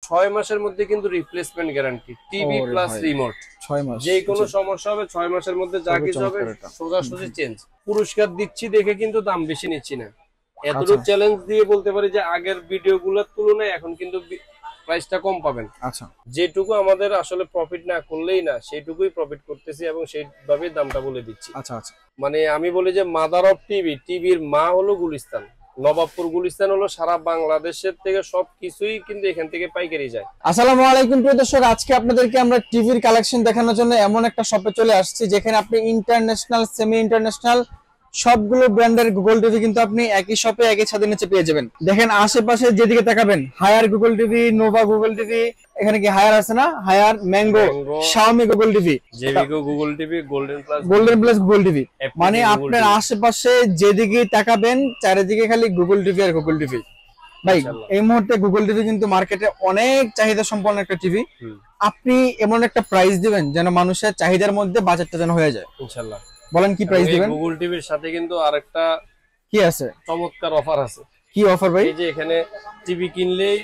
6 মাসের মধ্যে কিন্তু replacement guarantee, TV plus remote 6 মাস, যে কোনো সমস্যা হবে 6 মাসের মধ্যে যা কিছু হবে সোজাসুজি চেঞ্জ। পুরস্কার দিচ্ছি দেখে কিন্তু দাম বেশি নিচ্ছি না, এতটুকু চ্যালেঞ্জ দিয়ে বলতে পারি যে আগের ভিডিওগুলোর তুলনায় এখন কিন্তু প্রাইসটা কম পাবেন। আচ্ছা, যেটুকু আমাদের আসলে প্রফিট না করলেই না সেইটুকুই প্রফিট করতেছি এবং সেইভাবেই দামটা বলে দিচ্ছি। আচ্ছা আচ্ছা, মানে আমি বলি যে মাদার অফ টিভি, টিভির মা হলো গুলিস্তান, নবাবপুর গুলিস্তান হলো সারা বাংলাদেশের থেকে সবকিছুই কিন্তু এখান থেকে পাইকারি যায়। আসসালামু আলাইকুম প্রিয় দর্শক, আজকে আপনাদেরকে আমরা টিভির কালেকশন দেখানোর জন্য এমন একটা শপে চলে আসছি যেখানে আপনি ইন্টারন্যাশনাল, সেমি ইন্টারন্যাশনাল সবগুলো ব্র্যান্ডের গুগল টিভি কিন্তু আপনি একই শপে একই ছাদের নিচে পেয়ে যাবেন। দেখেন আশেপাশে যেদিকে তাকাবেন, Haier Google TV, Nova Google TV, এখানে কি হায়ার আছে না, Haier, Mango, Xiaomi Google TV, জেবিকো Google TV, Golden Plus Google TV. মানে আপনার আশেপাশে যেদিকে তাকাবেন চারিদিকে খালি গুগল টিভি আর গুগল টিভি। ভাই এই মুহূর্তে গুগল টিভি কিন্তু মার্কেটে অনেক চাহিদা সম্পন্ন একটা টিভি। আপনি এমন একটা প্রাইস দিবেন যেন মানুষের চাহিদার মধ্যে বাজেটটা যেন হয়ে যায় ইনশাআল্লাহ। বলেন কি প্রাইস দিবেন? গুগল টিভির সাথে কিন্তু আরেকটা কি আছে, চমৎকার অফার আছে। কি অফার ভাই? এই যে এখানে টিভি কিনলেই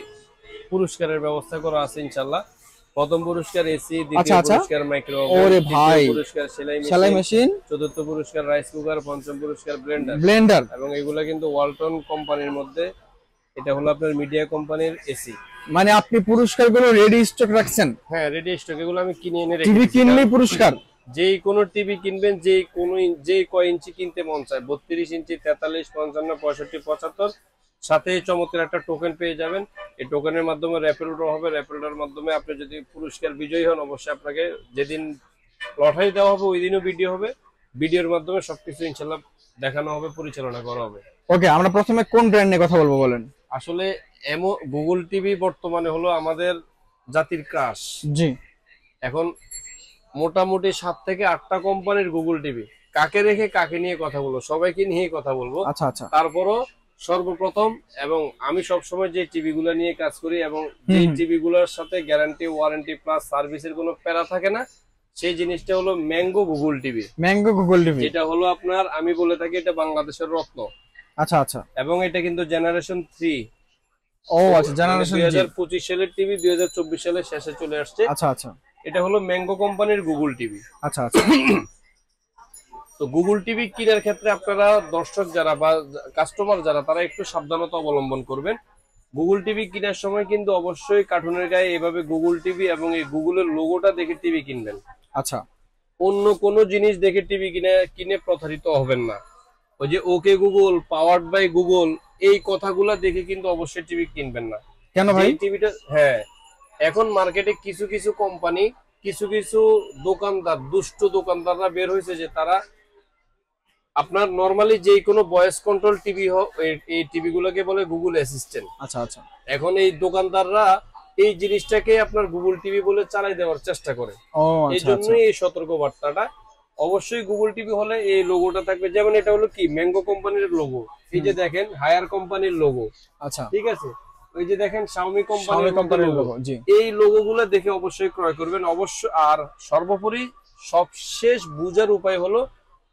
পুরস্কারের ব্যবস্থা করা আছে ইনশাআল্লাহ। প্রথম পুরস্কার এসি, দ্বিতীয় পুরস্কার মাইক্রোওয়েভ, তৃতীয় পুরস্কার সেলাই মেশিন, চতুর্থ পুরস্কার রাইস কুকার, পঞ্চম পুরস্কার ব্লেন্ডার। এবং এগুলা কিন্তু ওয়ালটন কোম্পানির মধ্যে, এটা হলো আপনার মিডিয়া কোম্পানির এসি। মানে আপনি পুরস্কারগুলো রেডি স্টক রাখছেন? হ্যাঁ, রেডি স্টক, এগুলো আমি কিনে এনে রেখেছি। টিভি কিনলেই পুরস্কার, যেই কোনো টিভি কিনবেন, যেই কয় ইঞ্চি কিনতে মন চায়, 32 ইঞ্চি, 43, 55, 65, 75, সাথে চমৎকার একটা টোকেন পেয়ে যাবেন। এই টোকেনের মাধ্যমে র্যাপিড ড্র হবে, র্যাপিড ড্রর মাধ্যমে আপনি যদি পুরস্কার বিজয়ী হন অবশ্যই আপনাকে যেদিন লটারি দেওয়া হবে ওই দিনও ভিডিও হবে, ভিডিওর মাধ্যমে সবকিছু ইনশাআল্লাহ দেখানো হবে, পরিচালনা করা হবে। ওকে, আমরা প্রথমে কোন ব্র্যান্ড নিয়ে কথা বলবো বলেন? আসলে গুগল টিভি বর্তমানে হলো আমাদের জাতির ক্রাশ। জি, এখন মোটামুটি 7 থেকে 8টা কোম্পানির গুগল টিভি, কাকে রেখে কাকে নিয়ে কথা বলবো, সবাইকে নিয়ে কথা বলবো। আচ্ছা আচ্ছা, তারপরও সর্বপ্রথম এবং আমি সবসময় যে টিভি গুলো নিয়ে কাজ করি এবং যে টিভি গুলোর সাথে গ্যারান্টি, ওয়ারেন্টি প্লাস সার্ভিসের কোনো প্যারা থাকে না, সেই জিনিসটা হলো mango Google TV. Mango Google TV এটা হলো আপনার, আমি বলে থাকি এটা বাংলাদেশের রত্ন। আচ্ছা আচ্ছা, এবং এটা কিন্তু জেনারেশন 3। ও আচ্ছা, জেনারেশন 2025 সালের টিভি 2024 সালের শেষে চলে আসছে। আচ্ছা আচ্ছা, এটা হলো ম্যাঙ্গো কোম্পানির গুগল টিভি। আচ্ছা আচ্ছা। তো গুগল টিভি কেনার ক্ষেত্রে আপনারা দর্শক যারা বা কাস্টমার যারা, তারা একটু সাবধানতা অবলম্বন করবেন। গুগল টিভি কেনার সময় কিন্তু অবশ্যই কার্টুনের গায়ে এভাবে গুগল টিভি এবং এই গুগলের লোগোটা দেখে টিভি কিনবেন। আচ্ছা, অন্য কোনো জিনিস দেখে টিভি কিনে প্রতারিত হবেন না। ওই যে okay Google, powered by Google, এই কথাগুলা দেখে কিন্তু অবশ্যই টিভি কিনবেন না। কেন ভাই? টিভিটা, হ্যাঁ, এখন মার্কেটে কিছু কিছু কোম্পানি, কিছু কিছু দোকানদার, দুষ্ট দোকানদাররা বের হয়েছে যে তারা আপনার নরমালি যে কোনো ভয়েস কন্ট্রোল টিভি হোক, এই টিভি গুলোকে বলে গুগল অ্যাসিস্ট্যান্ট। আচ্ছা আচ্ছা, এখন এই দোকানদাররা এই জিনিসটাকে আপনার গুগল টিভি বলে চালাই দেওয়ার চেষ্টা করে। এই জন্যই এই সতর্ক বার্তাটা। অবশ্যই গুগল টিভি হলে এই লোগোটা থাকবে, যেমন এটা হলো কি ম্যাঙ্গো কোম্পানির লোগো, এই যে দেখেন হায়ার কোম্পানির লোগো। আচ্ছা, ঠিক আছে, ওই যে দেখেন শাওমি কোম্পানির লোগো। এই লোগো গুলো দেখে অবশ্যই ক্রয় করবেন অবশ্য। আর সর্বোপরি সবশেষ বুঝার উপায় হলো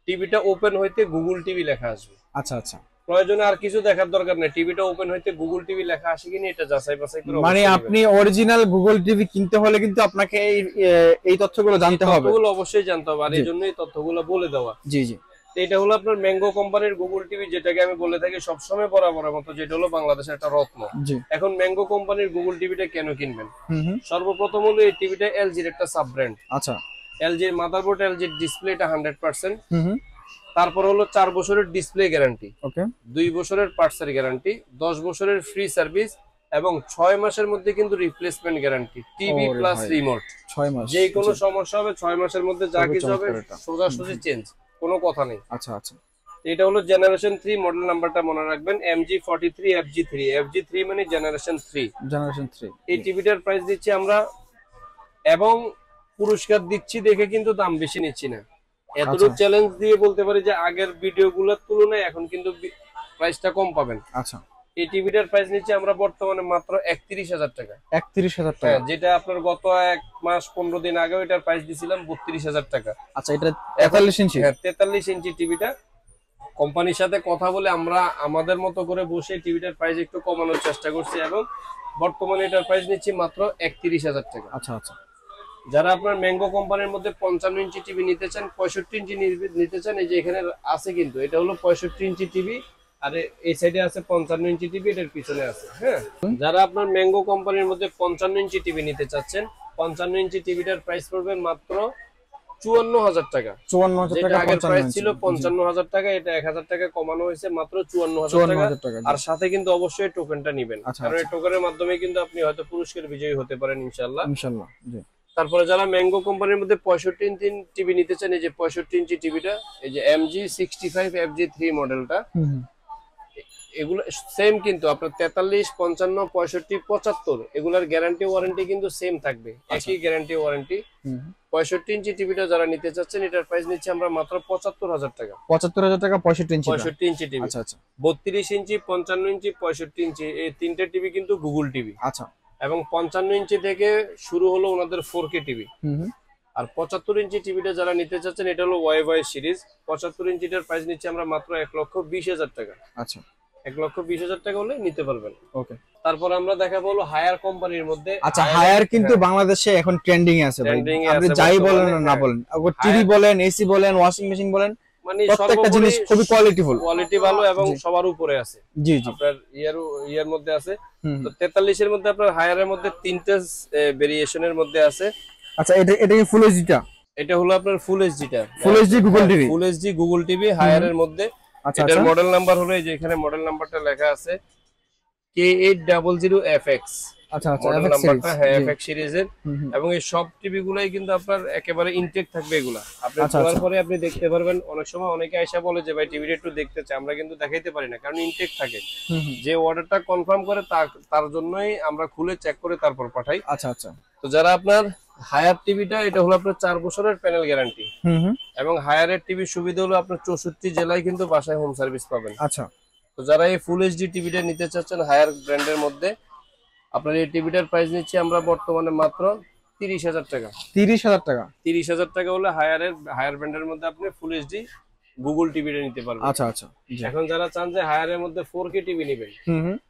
টিভিটা ওপেন হইতে গুগল টিভি লেখা আসবে। আচ্ছা আচ্ছা, প্রয়োজনে আর কিছু দেখার দরকার নেই, টিভিটা ওপেন হইতে গুগল টিভি লেখা আসে কিনা এটা যাচাই বাছাই করে। মানে আপনি অরিজিনাল গুগল টিভি কিনতে হলে কিন্তু আপনাকে এই তথ্যগুলো জানতে হবে, তথ্যগুলো অবশ্যই জানতে হবে, আর এই জন্যই তথ্যগুলো বলে দেওয়া। জি জি, এটা হলো আপনার ম্যাঙ্গো কোম্পানির গুগল টিভি, যেটাকে আমি বলে থাকি সবসময় বরাবরের মতো, যেটা হলো বাংলাদেশের একটা রত্ন। এখন ম্যাঙ্গো কোম্পানির গুগল টিভিটা কেন কিনবেন? সর্বপ্রথম হলো এই টিভিটা এলজির একটা সাব ব্র্যান্ড। আচ্ছা, এলজির মাদারবোর্ড, এলজির ডিসপ্লেটা 100%। তারপর হলো 4 বছরের ডিসপ্লে গ্যারান্টি, 2 বছরের পার্টসের গ্যারান্টি, 10 বছরের ফ্রি সার্ভিস এবং 6 মাসের মধ্যে কিন্তু replacement guarantee, TV plus remote. 6 মাস, যে কোনো সমস্যা হবে 6 মাসের মধ্যে যা কিছু হবে সোজাসুজি চেঞ্জ, কোনো কথা নেই। আচ্ছা আচ্ছা, এটা হলো জেনারেশন 3, মডেল নাম্বারটা মনে রাখবেন MG43 FG3। FG3 মানে জেনারেশন 3। এই টিভিটার প্রাইস দিচ্ছি আমরা এবং পুরস্কার দিচ্ছি দেখে কিন্তু দাম বেশি নিচ্ছি না, এতটুকু চ্যালেঞ্জ দিয়ে বলতে পারি যে আগের ভিডিওগুলোর তুলনায় এখন কিন্তু প্রাইসটা কম পাবেন। আচ্ছা, এই টিভিটার প্রাইস নিচ্ছে আমরা বর্তমানে মাত্র 31,000 টাকা। 31,000 টাকা, যেটা আপনার গত 1 মাস 15 দিন আগে এটার প্রাইস দিছিলাম 32,000 টাকা। আচ্ছা, এটা 43 ইঞ্চি? হ্যাঁ, 43 ইঞ্চি টিভিটা কোম্পানির সাথে কথা বলে আমরা আমাদের মতো করে বসে টিভিটার প্রাইস একটু কমানোর চেষ্টা করছি, এবং বর্তমানে এটার প্রাইস নিচ্ছি মাত্র 31,000 টাকা। আচ্ছা আচ্ছা। যারা আপনার ম্যাঙ্গো কোম্পানির মধ্যে 55 ইঞ্চি টিভি নিতে চান, 65 ইঞ্চি নিতে চান, এই যে এখানে আছে কিন্তু এটা হলো 65 ইঞ্চি টিভি, আর এই সাইডে আছে 55 ইঞ্চি টিভি, এটার পিছনে আছে। হ্যাঁ, যারা আপনার ম্যাঙ্গো কোম্পানির মধ্যে 55 ইঞ্চি টিভি নিতে চাচ্ছেন, 55 ইঞ্চি টিভিটার প্রাইস পড়বে মাত্র 54,000 টাকা। 54,000 টাকা আগের প্রাইস ছিল 55,000 টাকা, এটা 1,000 টাকা কমানো হয়েছে মাত্র 54,000 টাকা। আর সাথে কিন্তু অবশ্যই টোকেনটা নেবেন, কারণ এই টোকেনের মাধ্যমে কিন্তু আপনি হয়তো পুরস্কার বিজয়ী হতে পারেন ইনশাআল্লাহ। ইনশাআল্লাহ, জি। তারপরে যারা ম্যাঙ্গো কোম্পানির মধ্যে 65 ইঞ্চি টিভি নিতে চান, এই যে 65 ইঞ্চি টিভিটা, এই যে MG65 FG3 মডেলটা, এগুলো সেম কিন্তু আপনার 43, 55, 65, 75 এগুলার গ্যারান্টি ওয়ারেন্টি কিন্তু সেম থাকবে, একই গ্যারান্টি ওয়ারেন্টি। 65 ইঞ্চি টিভিটা যারা নিতে চাচ্ছেন, এটার প্রাইস নিচ্ছে আমরা মাত্র 75,000 টাকা। 75,000 টাকা 65 ইঞ্চি। 65 ইঞ্চি টিভি। আচ্ছা আচ্ছা। 32 ইঞ্চি, 55 ইঞ্চি, 65 ইঞ্চি এই তিনটে টিভি কিন্তু গুগল টিভি। আচ্ছা। এবং 55 ইঞ্চি থেকে শুরু হলো ওনাদের 4K টিভি। আর 75 ইঞ্চি টিভিটা যারা নিতে চাচ্ছেন, এটা হলো ওয়াই সিরিজ। 75 ইঞ্চিটার প্রাইস নিচ্ছে আমরা মাত্র 1,20,000 টাকা। আচ্ছা, 1,20,000 টাকা হলে নিতে পারবেন। ওকে। তারপর আমরা দেখাবো হলো হায়ার কোম্পানির মধ্যে। আচ্ছা, হায়ার কিন্তু বাংলাদেশে এখন ট্রেন্ডিং এ আছে ভাই, আপনি যাই বলেন না বলেন, টিভি বলেন, এসি বলেন, ওয়াশিং মেশিন বলেন, মানে প্রত্যেকটা জিনিস খুবই কোয়ালিটিফুল, কোয়ালিটি ভালো এবং সবার উপরে আছে। জি জি। আপনার ইয়ার মধ্যে আছে। তো 43 এর মধ্যে আপনার হায়ারের মধ্যে তিনটা ভেরিয়েশনের মধ্যে আছে। আচ্ছা, এটা কি ফুল এইচডিটা? এটা হলো আপনার ফুল এইচডিটা, full HD Google TV, full HD Google TV হায়ারের মধ্যে। আচ্ছা, এটার মডেল নাম্বার হলো এই যে এখানে মডেল নাম্বারটা লেখা আছে K800FX। আচ্ছা আচ্ছা, মডেল নাম্বারটা হ্যাঁ FX সিরিজের। এবং এই সব টিভি গুলাই কিন্তু আপনার একেবারে ইনটেক থাকবে এগুলা। আপনি খোলার পরে আপনি দেখতে পারবেন। অনেক সময় অনেকে আয়সা বলে যে ভাই টিভিটা একটু দেখতে চাই, আমরা কিন্তু দেখাইতে পারি না, কারণ ইনটেক থাকে। যে অর্ডারটা কনফার্ম করে তার জন্যই আমরা খুলে চেক করে তারপর পাঠাই। আচ্ছা আচ্ছা। তো যারা আপনার হায়ার টিভিটা, এটা হলো আপনার 4 বছরের প্যানেল গ্যারান্টি। এবং হায়ারের টিভির সুবিধা হলো আপনার 64 জেলায় কিন্তু বাসায় হোম সার্ভিস পাবেন। আচ্ছা। তো যারা এই ফুল এইচডি টিভিটা নিতে চাচ্ছেন হায়ার ব্র্যান্ডের মধ্যে, আপনার এই টিভিটার প্রাইস নিচ্ছি আমরা বর্তমানে মাত্র 30,000 টাকা। 30,000 টাকা? 30,000 টাকা হলে হায়ার ব্র্যান্ডের মধ্যে আপনি ফুল এইচডি গুগল টিভিটা নিতে পারবেন। আচ্ছা আচ্ছা। এখন যারা চান যে হায়ারের মধ্যে 4K টিভি নেবেন,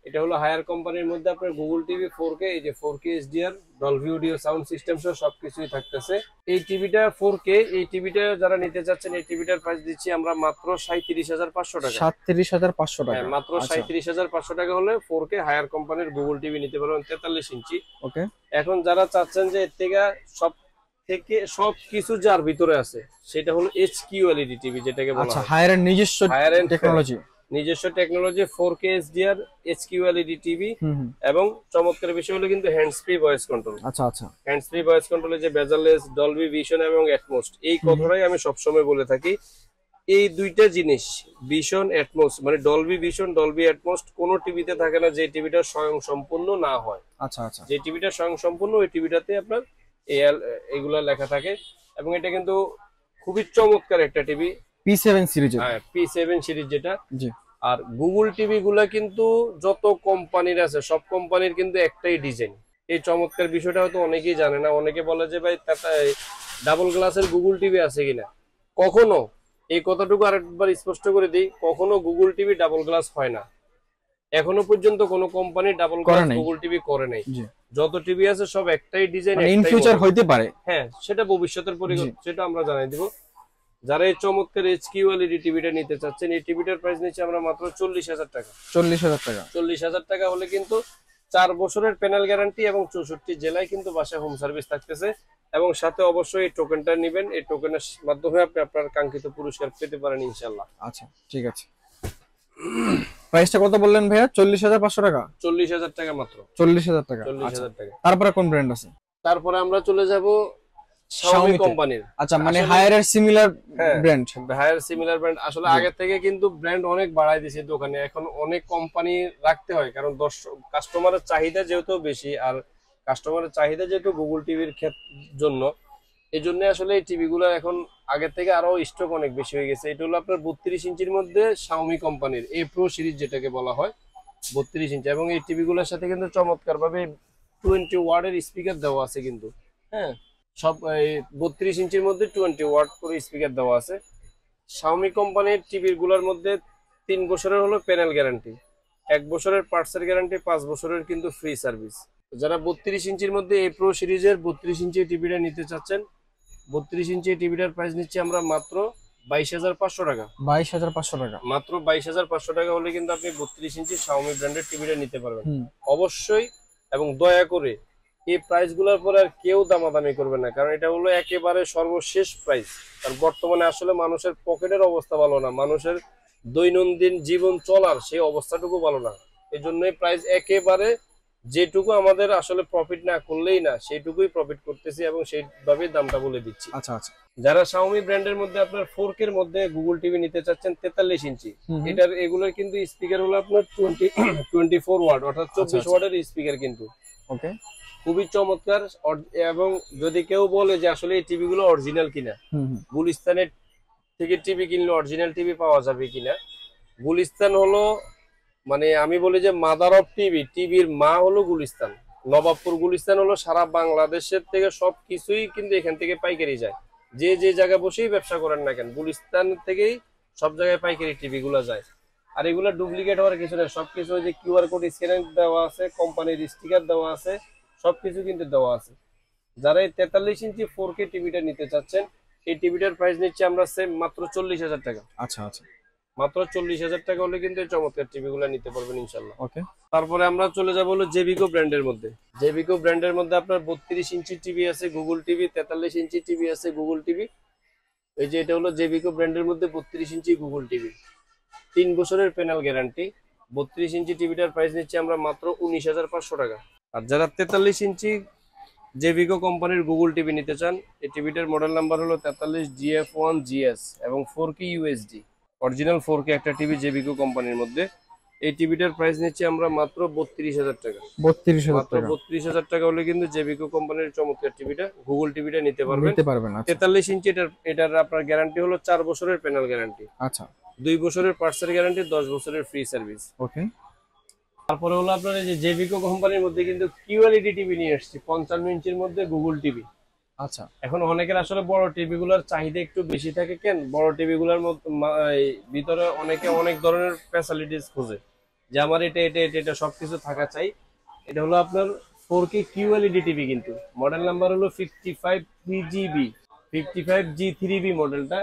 এটা হলো হায়ার কোম্পানির মধ্যে আপনার গুগল টিভি 4K, এই যে 4K HDR, Dolby audio sound system সহ সবকিছুই থাকতেছে। এই টিভিটা 4K, এই টিভিটা যারা নিতে চাচ্ছেন, এই টিভিটার প্রাইস দিচ্ছি আমরা মাত্র 37,500 টাকা। 37,500 টাকা? হ্যাঁ, মাত্র 37,500 টাকা হলে 4K হায়ার কোম্পানির গুগল টিভি নিতে পারবেন 43 ইঞ্চি। ওকে। এখন যারা চাচ্ছেন যে এর থেকে সবকিছু যার ভিতরে আছে, সেটা হলো HQLED টিভি যেটাকে বলা হয়। আচ্ছা, হায়ারের নিজস্ব technology, 4K HDR HQLED TV. এবং চমৎকার বিষয় হলো কিন্তু হ্যান্ডস ফ্রি ভয়েস কন্ট্রোল। আচ্ছা আচ্ছা। হ্যান্ডস ফ্রি ভয়েস কন্ট্রোলে যে বেজারলেস, ডলবি ভিশন এবং অ্যাটমোস, এই কথাটাই আমি সবসময় বলে থাকি। এই দুইটা জিনিস, ভিশন অ্যাটমোস, মানে ডলবি ভিশন, ডলবি অ্যাটমোস, কোনো টিভিতে থাকে না যে টিভিটা স্বয়ং সম্পূর্ণ না হয়। আচ্ছা আচ্ছা। যে টিভিটা স্বয়ং সম্পূর্ণ, ওই টিভিটাতে আপনার এগুলা লেখা থাকে। এবং এটা কিন্তু খুবই চমৎকার একটা টিভি, P7 সিরিজ। হ্যাঁ, P7 সিরিজ যেটা। জি। আর গুগল টিভি গুলা কিন্তু যত কোম্পানির আছে, সব কোম্পানির কিন্তু একটাই ডিজাইন। এই চমৎকার বিষয়টা হয়তো অনেকেই জানে না। অনেকে বলে যে ভাই ডাবল গ্লাসের গুগল টিভি আছে কিনা। কখনো, এই কথাটুকু আরেকবার স্পষ্ট করে দিই, কখনো গুগল টিভি ডাবল গ্লাস হয় না। এখনো পর্যন্ত কোনো company double glass Google TV করে নাই। যত টিভি আছে সব একটাই ডিজাইন, ইন ফিউচার হইতে পারে। হ্যাঁ, সেটা ভবিষ্যতের পরিকল্পনা, সেটা আমরা জানাই দিব। যারা এই চমৎকার HQLED টিভিটা নিতে চাচ্ছেন, এই টিভিটার প্রাইস নিচ্ছে আমরা মাত্র 40,000 টাকা। 40,000 টাকা? 40,000 টাকা হলে কিন্তু 4 বছরের প্যানেল গ্যারান্টি এবং 64 জেলায় কিন্তু বাসায় হোম সার্ভিস থাকতেছে। এবং সাথে অবশ্যই এই টোকেনটা নেবেন, এই টোকেনের মাধ্যমে আপনি আপনার কাঙ্ক্ষিত পুরস্কার পেতে পারেন ইনশাআল্লাহ। আচ্ছা, ঠিক আছে। প্রাইসটা কত বললেন ভাইয়া? 40,500 টাকা? 40,000 টাকা মাত্র। 40,000 টাকা? 40,000 টাকা। তারপরে কোন ব্র্যান্ড আছে? তারপরে আমরা চলে যাব Xiaomi কোম্পানির। আচ্ছা, মানে হায়ারের similar brand. Haier similar brand আসলে আগে থেকে কিন্তু ব্র্যান্ড অনেক বাড়াই দিয়েছে দোকানে। এখন অনেক কোম্পানি রাখতে হয়, কারণ কাস্টমারের চাহিদা যেহেতু বেশি, আর কাস্টমারের চাহিদা যেহেতু গুগল টিভির জন্য, এই জন্য আসলে এই টিভি গুলো এখন আগের থেকে আরো স্টক অনেক বেশি হয়ে গেছে। এটা হলো আপনার 32 ইঞ্চির মধ্যে Xiaomi কোম্পানির A Pro সিরিজ যেটাকে বলা হয়, 32 ইঞ্চি। এবং এই টিভি গুলোর সাথে কিন্তু চমৎকার ভাবে 20 ওয়াটের স্পিকার দেওয়া আছে কিন্তু। হ্যাঁ, সব 32 ইঞ্চির মধ্যে 20 ওয়াট করে স্পিকার দেওয়া আছে। Xiaomi কোম্পানির টিভির গুলোর মধ্যে 3 বছরের হলো প্যানেল গ্যারান্টি, 1 বছরের পার্টসের গ্যারান্টি, 5 বছরের কিন্তু ফ্রি সার্ভিস। যারা 32 ইঞ্চির মধ্যে এ প্রো সিরিজের 32 ইঞ্চি টিভিটা নিতে চাচ্ছেন, 32 ইঞ্চি টিভিটার প্রাইস নিচ্ছি আমরা মাত্র 22,500 টাকা। 22,500 টাকা, মাত্র 22,500 টাকা হলে কিন্তু আপনি 32 ইঞ্চি Xiaomi ব্র্যান্ডের টিভিটা নিতে পারবেন। অবশ্যই এবং দয়া করে এই প্রাইস গুলোর পর আর কেউ দামাদামি করবে না, কারণ এটা হলো একেবারে সর্বশেষ প্রাইস। আর বর্তমানে আসলে মানুষের পকেটের অবস্থা ভালো না, মানুষের দৈনন্দিন জীবন চলার সেই অবস্থাটুকু ভালো না। এই জন্যই প্রাইস একেবারে যেটুকু আমাদের আসলে প্রফিট না করলেই না, সেইটুকুই প্রফিট করতেছি এবং সেইভাবেই দামটা বলে দিচ্ছি। আচ্ছা আচ্ছা। যারা Xiaomi ব্র্যান্ডের মধ্যে আপনার 4K এর মধ্যে গুগল টিভি নিতে চাচ্ছেন 43 ইঞ্চি, এগুলোর কিন্তু স্পিকার হলো আপনার 24 ওয়াট, অর্থাৎ 24 ওয়াটের স্পিকার কিন্তু। ওকে, খুবই চমৎকার। এবং যদি কেউ বলে যে আসলে এই টিভি গুলো অরিজিনাল কিনা, গুলিস্তানের থেকে টিভি কিনলে অরিজিনাল টিভি পাওয়া যাবে কিনা, গুলিস্তান হলো মানে আমি বলি যে মাদার অফ টিভি, টিভির মা হলো গুলিস্তান। নবাবপুর গুলিস্তান হলো সারা বাংলাদেশের থেকে সবকিছুই কিন্তু এখান থেকে পাইকারি যায়। যে যে জায়গায় বসেই ব্যবসা করেন না কেন, গুলিস্তান থেকেই সব জায়গায় পাইকারি টিভি গুলো যায়। আর এগুলো ডুপ্লিকেট হওয়ার কিছু নেই, সবকিছু ওই যে কিউআর কোড স্ক্যানার দেওয়া আছে, কোম্পানির স্টিকার দেওয়া আছে, সবকিছু কিন্তু দেওয়া আছে। যারা এই 43 ইঞ্চি 4K টিভিটা নিতে চাচ্ছেন, এই টিভিটার প্রাইস নিচ্ছে আমরা সেম মাত্র 40,000 টাকা। আচ্ছা আচ্ছা, মাত্র 40,000 টাকা হলে কিন্তু এই চমৎকার টিভি গুলো নিতে পারবেন ইনশাল্লাহ। ওকে, তারপরে আমরা চলে যাবো হলো জেবিকো ব্র্যান্ডের মধ্যে। জেবিকো ব্র্যান্ডের মধ্যে আপনার 32 ইঞ্চি টিভি আছে গুগল টিভি, 43 ইঞ্চি টিভি আছে গুগল টিভি। এই যে এটা হলো জেবিকো ব্র্যান্ডের মধ্যে 32 ইঞ্চি গুগল টিভি, 3 বছরের প্যানেল গ্যারান্টি। 32 ইঞ্চি টিভিটার প্রাইস নিচ্ছে আমরা মাত্র 19,500 টাকা। আর যারা 43 ইঞ্চি জেবিকো কোম্পানির গুগল টিভি নিতে চান, এই টিভিটার মডেল নাম্বার হলো 43GF1GS এবং 4K UHD অরিজিনাল 4K একটা টিভি জেবিকো কোম্পানির মধ্যে। এই টিভিটার প্রাইস নিচ্ছে আমরা মাত্র 32,000 টাকা। 32,000 টাকা, 32,000 টাকা হলে কিন্তু জেবিকো কোম্পানির চমৎকার টিভিটা গুগল টিভিটা নিতে পারবেন। 43 ইঞ্চি এটার আপনার গ্যারান্টি হলো 4 বছরের প্যানেল গ্যারান্টি। আচ্ছা, 2 বছরের পার্টসের গ্যারান্টি, 10 বছরের ফ্রি সার্ভিস। ওকে। তারপরে হলো আপনার এই যে জেবিকো কোম্পানির মধ্যে কিন্তু কিউএলইডি টিভি নিয়ে আসছি 55 ইঞ্চির মধ্যে গুগল টিভি। আচ্ছা, এখন অনেকের আসলে বড় টিভি গুলোর চাহিদা একটু বেশি থাকে, কেন বড় টিভি গুলোর ভিতরে অনেকে অনেক ধরনের ফ্যাসিলিটিস খোঁজে যে আমার এটা এটা এটা এটা সবকিছু থাকা চাই। এটা হলো আপনার 4K কিউএলইডি টিভি, কিন্তু মডেল নাম্বার হলো 55G3B মডেলটা,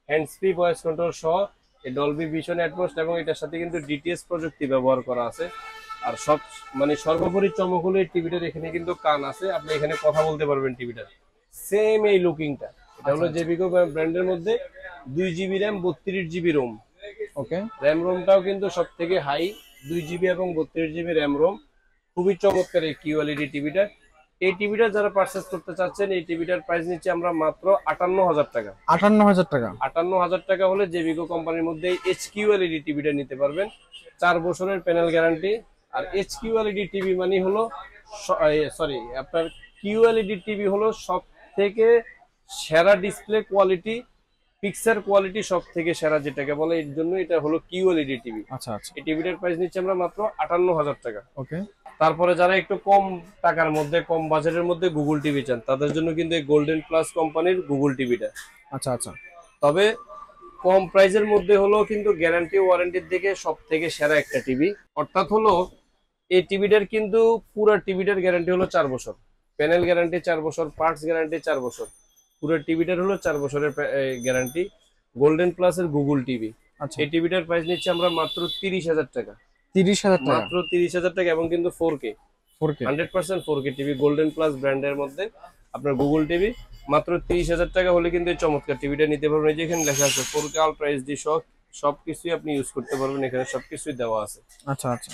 হ্যান্ডস ফ্রি ভয়েস কন্ট্রোল সহ, ডলবি ভিশন অ্যাটমস এবং এটার সাথে কিন্তু ডিটিএস প্রযুক্তি ব্যবহার করা আছে। আর সব মানে সর্বোপরি চমক হলো এই টিভিটার এখানে কিন্তু কান আছে, আপনি এখানে কথা বলতে পারবেন টিভিটার। সেম এই লুকিংটা। এটা হলো জেবিকো ব্র্যান্ডের মধ্যে 2GB র্যাম 32GB রোম। ওকে, র্যাম রোমটাও কিন্তু সবথেকে হাই, 2GB এবং 32GB র্যাম রোম। খুবই চমৎকার এই কিউএলইডি টিভিটা। এই টিভিটা যারা পারচেজ করতে চাচ্ছেন, এই টিভিটার প্রাইস নিচ্ছে আমরা মাত্র 58,000 টাকা। 58,000 টাকা, 58,000 টাকা হলে জেবিকো কোম্পানির মধ্যে এইচকিউএলইডি টিভিটা নিতে পারবেন। 4 বছরের প্যানেল গ্যারান্টি। আর এইচকিউএলইডি টিভি মানে হলো আপনার কিউএলইডি টিভি হলো সব থেকে সেরা ডিসপ্লে কোয়ালিটি, পিকচার কোয়ালিটি সব থেকে সেরা যেটাকে বলে, এর জন্য এটা হলো কিউএলইডি টিভি। আচ্ছা আচ্ছা, এই টিভিটার প্রাইস নিচ্ছে আমরা মাত্র 58,000 টাকা। ওকে। তারপরে যারা একটু কম টাকার মধ্যে, কম বাজেটের মধ্যে গুগল টিভি চান, তাদের জন্য কিন্তু এই গোল্ডেন প্লাস কোম্পানির গুগল টিভিটা। আচ্ছা আচ্ছা, তবে কম প্রাইসের মধ্যে হলো কিন্তু গ্যারান্টি ওয়ারেন্টির দিকে সব থেকে সেরা একটা টিভি। অর্থাৎ হলো এই টিভিটার কিন্তু পুরো টিভিটার গ্যারান্টি হলো 4 বছর, প্যানেল গ্যারান্টি 4 বছর, পার্টস গ্যারান্টি 4 বছর, পুরো টিভিটার হলো 4 বছরের গ্যারান্টি। গোল্ডেন প্লাসের গুগল টিভি। আচ্ছা, এই টিভিটার প্রাইস নিচ্ছে আমরা মাত্র 30,000 টাকা। 30,000 টাকা, মাত্র 30,000 টাকা এবং কিন্তু 4K 100% 4K TV Golden plus ব্র্যান্ডের মধ্যে আপনার গুগল টিভি মাত্র 30,000 টাকা হলে কিন্তু এই চমৎকার টিভিটা নিতে পারবেন। যেখানে লেখা আছে 4K আলট্রা এইচডি সবকিছুই আপনি ইউজ করতে পারবেন, এখানে সবকিছুই দেওয়া আছে। আচ্ছা আচ্ছা,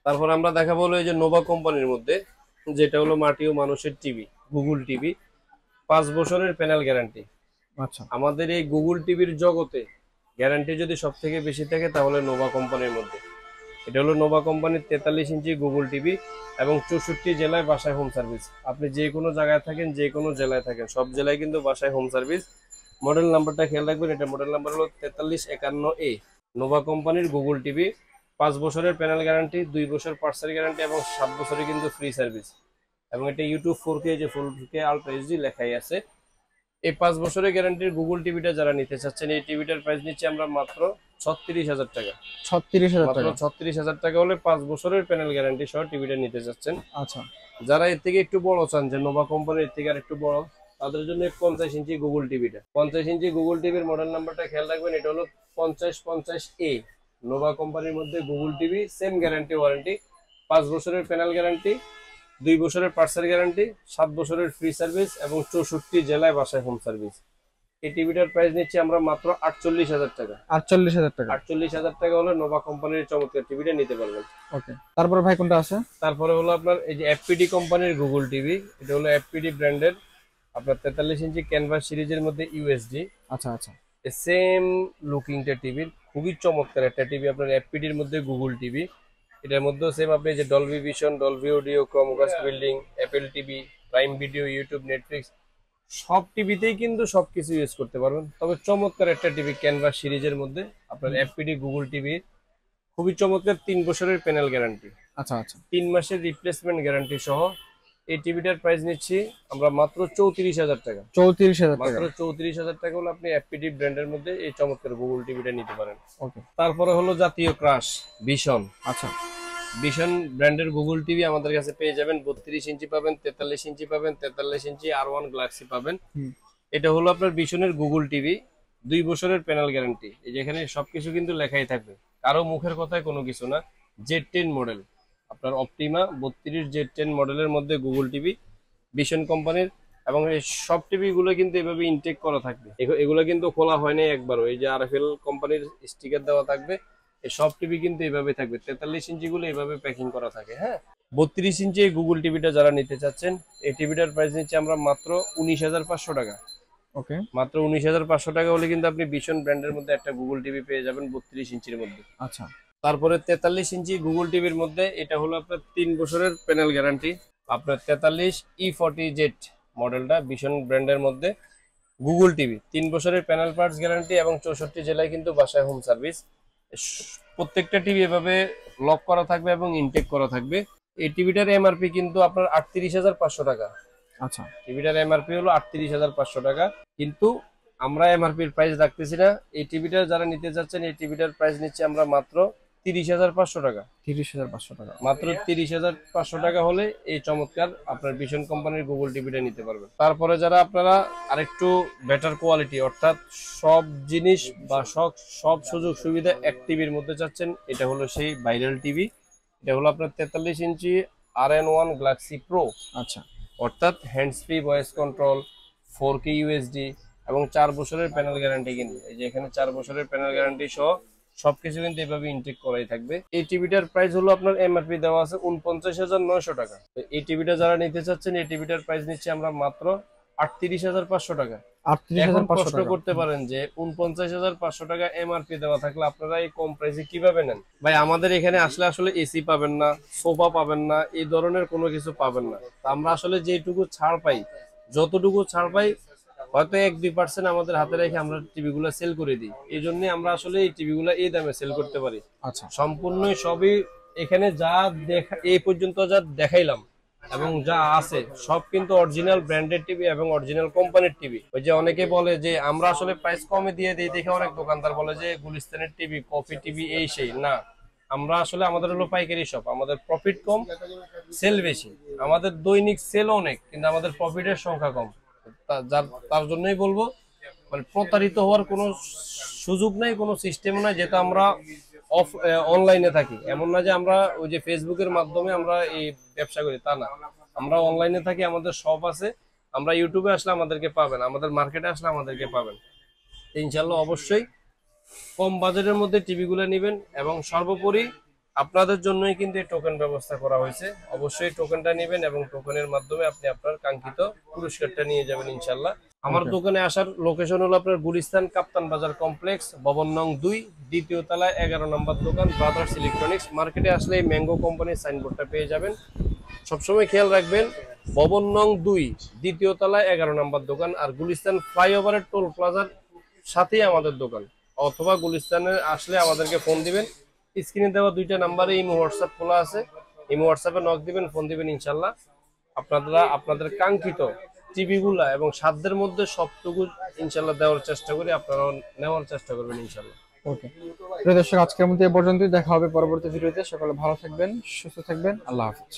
তারপর আমরা দেখাবো হলো এই যে নোভা কোম্পানির মধ্যে, যেটা হলো মাটি ও মানুষের টিভি, গুগল টিভি, 5 বছরের প্যানেল গ্যারান্টি। আচ্ছা, আমাদের এই গুগল টিভির জগতে গ্যারান্টি যদি সব থেকে বেশি থাকে তাহলে নোভা কোম্পানির মধ্যে। এটা হলো নোভা কোম্পানির 43 ইঞ্চি গুগল টিভি এবং 64 জেলায় বাসায় হোম সার্ভিস। আপনি যে কোনো জায়গায় থাকেন, যে কোনো জেলায় থাকেন, সব জেলায় কিন্তু বাসায় হোম সার্ভিস। মডেল নাম্বারটা খেয়াল রাখবেন, এটা মডেল নাম্বার হলো 4351A। নোভা কোম্পানির গুগল টিভি, 5 বছরের প্যানেল গ্যারান্টি, 2 বছর পার্টসের গ্যারান্টি এবং 7 বছরের কিন্তু ফ্রি সার্ভিস। এবং এটা ইউটিউব 4K, যে 4K আলট্রা এইচডি লেখাই আছে। এই 5 বছরের গ্যারান্টির গুগল টিভিটা যারা নিতে চাচ্ছেন, এই টিভিটার প্রাইস নিচ্ছি আমরা মাত্র 36,000 টাকা। 36,000 মাত্র টাকা। 36,000 টাকা হলে 5 বছরের প্যানেল গ্যারান্টি সহ টিভিটা নিতে চাচ্ছেন। আচ্ছা, যারা এর থেকে একটু বড় চান, যে নোভা কোম্পানির থেকে আর একটু বড়, তাদের জন্য 50 ইঞ্চি গুগল টিভিটা। 50 ইঞ্চি গুগল টিভির মডেল নাম্বারটা খেয়াল রাখবেন, এটা হলো 5050A। নোভা কোম্পানির মধ্যে Google TV, same guarantee warranty, 5 বছরের প্যানেল গ্যারান্টি, 2 বছরের পার্সেল গ্যারান্টি, 7 বছরের ফ্রি সার্ভিস এবং 64 জেলায় বাসায় হোম সার্ভিস। এই টিভিটার প্রাইস নিচ্ছি আমরা মাত্র 48,000 টাকা। 48,000 টাকা। 48,000 টাকা হলে নোভা কোম্পানির চমৎকার টিভিটা নিতে পারবেন। ওকে, তারপরে ভাই কোনটা আছে? তারপরে হলো আপনার এই যে এফপিডি কোম্পানির গুগল টিভি। এটা হলো এফপিডি ব্র্যান্ডের আপনার 43 ইঞ্চি ক্যানভাস সিরিজের মধ্যে ইউএসডি। আচ্ছা আচ্ছা, সেম লুকিংটা টিভির, খুবই চমৎকার একটা টিভি আপনার এফপিডির মধ্যে গুগল টিভি। এটার মধ্যেও সেম আপনি যে Dolby vision, Dolby audio, Chromecast building, Apple TV, prime video, YouTube, Netflix সব টিভিতেই কিন্তু সবকিছু ইউজ করতে পারবেন। তবে চমৎকার একটা টিভি ক্যানভাস সিরিজের মধ্যে আপনার এফপিডি গুগল টিভি, খুবই চমৎকার। 3 বছরের প্যানেল গ্যারান্টি, আচ্ছা আচ্ছা, 3 মাসের রিপ্লেসমেন্ট গ্যারান্টি সহ এই টিভিটার প্রাইস নিচ্ছি আমরা মাত্র 34,000 টাকা। 34,000 টাকা। মাত্র 34,000 টাকা হলে আপনি এফপিডি ব্র্যান্ডের মধ্যে এই চমৎকার গুগল টিভিটা নিতে পারেন। ওকে, তারপরে হলো জাতীয় ক্রাশ ভিশন। আচ্ছা, ভিশন ব্র্যান্ডের গুগল টিভি আমাদের কাছে পেয়ে যাবেন। 32 ইঞ্চি পাবেন, 43 ইঞ্চি পাবেন, 43 ইঞ্চি R1 গ্যালাক্সি পাবেন। এটা হলো আপনার ভিশনের গুগল টিভি, 2 বছরের প্যানেল গ্যারান্টি। এই যে এখানে সবকিছু কিন্তু লেখাই থাকবে, কারো মুখের কথায় কোনো কিছু না। Z10 মডেল আপনার অপটিমা 32 Z10 মডেলের মধ্যে গুগল টিভি ভিশন কোম্পানির। এবং এই সব টিভি গুলো কিন্তু এভাবে ইনটেক করা থাকবে, এগুলো কিন্তু খোলা হয় না একবারও। এই যে আরএফএল কোম্পানির স্টিকার দেওয়া থাকবে, এই সব টিভি কিন্তু এভাবে থাকবে। 43 ইঞ্চি গুলো এভাবে প্যাকিং করা থাকে। হ্যাঁ, 32 ইঞ্চি গুগল টিভিটা যারা নিতে চাচ্ছেন, এই টিভিটার প্রাইস নিচ্ছি আমরা মাত্র 19,500 টাকা। ওকে, মাত্র 19,500 টাকা হলে কিন্তু আপনি ভিশন ব্র্যান্ডের মধ্যে একটা গুগল টিভি পেয়ে যাবেন 32 ইঞ্চির মধ্যে। আচ্ছা, তারপরে 43 ইঞ্চি গুগল টিভির মধ্যে এটা হলো আপনার 3 বছরের প্যানেল গ্যারান্টি। আপনার 43 E40Z মডেলটা ভিশন ব্র্যান্ডের মধ্যে গুগল টিভি, 3 বছরের প্যানেল পার্টস গ্যারান্টি এবং 64 জেলায় কিন্তু বাসায় হোম সার্ভিস। প্রত্যেকটা টিভি এভাবে লক করা থাকবে এবং ইনটেক করা থাকবে। এই টিভিটার এমআরপি কিন্তু আপনার 38,500 টাকা। আচ্ছা, টিভিটার এমআরপি হলো 38,500 টাকা, কিন্তু আমরা এমআরপির প্রাইস রাখতেছি না। এই টিভিটা যারা নিতে চাচ্ছেন, এই টিভিটার প্রাইস নিচ্ছে আমরা মাত্র 30,500 টাকা। 30,500 টাকা। মাত্র 30,500 টাকা হলে এই চমৎকার আপনার ভিশন কোম্পানির গুগল টিভিটা নিতে পারবেন। তারপরে যারা আপনারা আরেকটু বেটার কোয়ালিটি, অর্থাৎ সব জিনিস বা সব সুযোগ সুবিধা এক টিভির মধ্যে চাচ্ছেন, এটা হলো সেই ভাইরাল টিভি। এটা হলো আপনার 43 ইঞ্চি RN1 গ্যালাক্সি প্রো। আচ্ছা, অর্থাৎ hands free voice control, 4K USD এবং 4 বছরের প্যানেল গ্যারান্টি। কিন্তু এই যে এখানে 4 বছরের প্যানেল গ্যারান্টি সহ সবকিছু কিন্তু এভাবে ইনটেক করাই থাকবে। এই টিভিটার প্রাইস হলো আপনার এমআরপি দেওয়া আছে 49,900 টাকা। তো এই টিভিটা যারা নিতে চাচ্ছেন, এই টিভিটার প্রাইস নিচ্ছে আমরা মাত্র 38,500 টাকা। এখন প্রশ্ন করতে পারেন যে 49,500 টাকা এমআরপি দেওয়া থাকলে আপনারা এই কম প্রাইসে কিভাবে নেন? ভাই, আমাদের এখানে আসলে আসলে এসি পাবেন না, সোফা পাবেন না, এই ধরনের কোনো কিছু পাবেন না। আমরা আসলে যেটুকু ছাড় পাই, যতটুকু ছাড় পাই, হয়তো 1-2% আমাদের হাতে রেখে আমরা টিভি গুলা সেল করে দিই। এই জন্য আমরা আসলে এই টিভি গুলা এই দামে সেল করতে পারি। আচ্ছা, সম্পূর্ণ সবই এখানে যা দেখা এই পর্যন্ত যা দেখাইলাম এবং যা আছে সব কিন্তু অরিজিনাল ব্র্যান্ডেড টিভি এবং অরিজিনাল কোম্পানির টিভি। ওই যে অনেকে বলে যে আমরা আসলে প্রাইস কমে দিয়ে দিই, দেখে অনেক দোকানদার বলে যে গুলিস্তানের টিভি, কফি টিভি, এই সেই না। আমরা আসলে আমাদের হলো পাইকারি শপ, আমাদের প্রফিট কম, সেল বেশি। আমাদের দৈনিক সেল অনেক, কিন্তু আমাদের প্রফিটের সংখ্যা কম। তার জন্যই বলবো, মানে প্রতারিত হওয়ার কোনো সুযোগ নাই, কোনো সিস্টেম নাই। যেটা আমরা অনলাইনে থাকি, এমন না যে আমরা ওই যে ফেসবুকের মাধ্যমে আমরা এই ব্যবসা করি, তা না। আমরা অনলাইনে থাকি, আমাদের শপ আছে। আমরা ইউটিউবে আসলে আমাদেরকে পাবেন, আমাদের মার্কেটে আসলে আমাদেরকে পাবেন। ইনশাল্লাহ অবশ্যই কম বাজেটের মধ্যে টিভি গুলো নেবেন। এবং সর্বোপরি আপনাদের জন্যই কিন্তু এই টোকেন ব্যবস্থা করা হয়েছে। অবশ্যই টোকেনটা নেবেন এবং টোকেনের মাধ্যমে আপনি আপনার কাঙ্ক্ষিত পুরস্কারটা নিয়ে যাবেন ইনশাল্লাহ। আমার দোকানে আসার লোকেশন হলো আপনার গুলিস্তান কাপ্তান বাজার কমপ্লেক্স, ভবন নং 2, দ্বিতীয় তলায় 11 নম্বর দোকান, ব্রাদার্স ইলেকট্রনিক্স। মার্কেটে আসলে এই ম্যাঙ্গো কোম্পানির সাইনবোর্ডটা পেয়ে যাবেন। সবসময় খেয়াল রাখবেন, ভবন নং 2, দ্বিতীয় তলায় 11 নম্বর দোকান। আর গুলিস্তান ফ্লাইওভারের টোল প্লাজার সাথেই আমাদের দোকান। অথবা গুলিস্তানে আসলে আমাদেরকে ফোন দিবেন, স্ক্রিনে দেওয়া 2টা নাম্বারে ইমো হোয়াটসঅ্যাপ খোলা আছে। ইমো হোয়াটসঅ্যাপে নক দিবেন, ফোন দিবেন, ইনশাল্লাহ আপনারা আপনাদের কাঙ্ক্ষিত টিভি গুলা এবং সাধ্যের মধ্যে সবটুকু ইনশাল্লাহ দেওয়ার চেষ্টা করি, আপনারা নেওয়ার চেষ্টা করবেন ইনশাল্লাহ। ওকে প্রিয় দর্শক, আজকের মতো এ পর্যন্তই, দেখা হবে পরবর্তী ভিডিওতে। সকলে ভালো থাকবেন, সুস্থ থাকবেন, আল্লাহ হাফেজ।